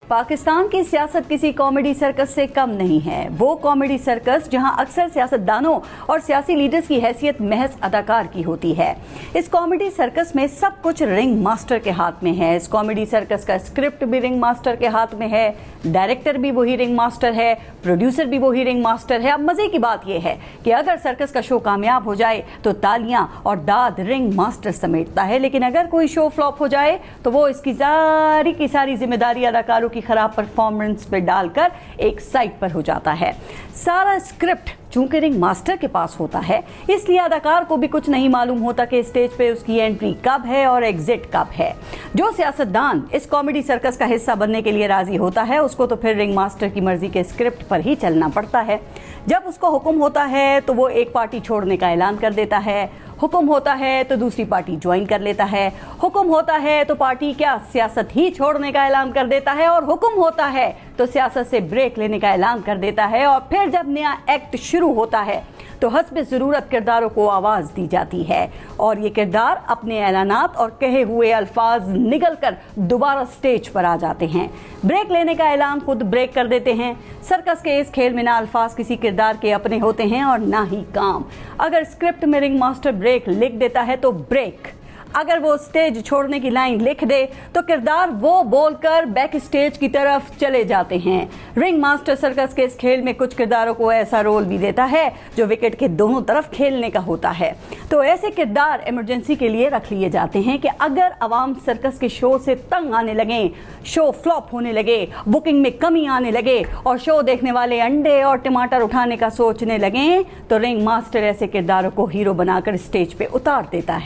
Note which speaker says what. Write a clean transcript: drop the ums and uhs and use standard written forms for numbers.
Speaker 1: पाकिस्तान की सियासत किसी कॉमेडी सर्कस से कम नहीं है। वो कॉमेडी सर्कस जहां अक्सर सियासतदानों और सियासी लीडर्स की हैसियत महज अदाकार की होती है। इस कॉमेडी सर्कस में सब कुछ रिंग मास्टर के हाथ में है। इस कॉमेडी सर्कस का स्क्रिप्ट भी रिंग मास्टर के हाथ में है, डायरेक्टर भी वही रिंग मास्टर है, प्रोड्यूसर भी वही रिंग मास्टर है। अब मजे की बात यह है कि अगर सर्कस का शो कामयाब हो जाए तो तालियां और दाद रिंग मास्टर समेटता है, लेकिन अगर कोई शो फ्लॉप हो जाए तो वो इसकी सारी की सारी जिम्मेदारी अदाकारों की खराब परफॉर्मेंस पे डालकर एक साइड पर हो जाता है। सारा स्क्रिप्ट चूंकि रिंग मास्टर के पास होता है, इसलिए अदाकार को भी कुछ नहीं मालूम होता कि स्टेज पे उसकी एंट्री कब है और एग्जिट कब है। जो सियासतदान इस कॉमेडी सर्कस का हिस्सा बनने के लिए राजी होता है, उसको तो फिर रिंग मास्टर की मर्जी के स्क्रिप्ट पर ही चलना पड़ता है। जब उसको हुक्म होता है तो वो एक पार्टी छोड़ने का ऐलान कर देता है, हुक्म होता है तो दूसरी पार्टी ज्वाइन कर लेता है, हुक्म होता है तो पार्टी क्या सियासत ही छोड़ने का ऐलान कर देता है, और हुक्म होता है तो सियासत से ब्रेक लेने का ऐलान कर देता है। और फिर जब नया एक्ट शुरू होता है तो हस्ब ज़रूरत किरदारों को आवाज़ दी जाती है और ये किरदार अपने ऐलानात और कहे हुए अल्फाज निगल कर दोबारा स्टेज पर आ जाते हैं। ब्रेक लेने का ऐलान खुद ब्रेक कर देते हैं। सर्कस के इस खेल में ना अल्फाज किसी किरदार के अपने होते हैं और ना ही काम। अगर स्क्रिप्ट में रिंग मास्टर ब्रेक लिख देता है तो ब्रेक, अगर वो स्टेज छोड़ने की लाइन लिख दे तो किरदार वो बोलकर बैक स्टेज की तरफ चले जाते हैं। रिंग मास्टर सर्कस के इस खेल में कुछ किरदारों को ऐसा रोल भी देता है जो विकेट के दोनों तरफ खेलने का होता है। तो ऐसे किरदार इमरजेंसी के लिए रख लिए जाते हैं कि अगर अवाम सर्कस के शो से तंग आने लगे, शो फ्लॉप होने लगे, बुकिंग में कमी आने लगे और शो देखने वाले अंडे और टमाटर उठाने का सोचने लगे, तो रिंग मास्टर ऐसे किरदारों को हीरो बनाकर स्टेज पे उतार देता है।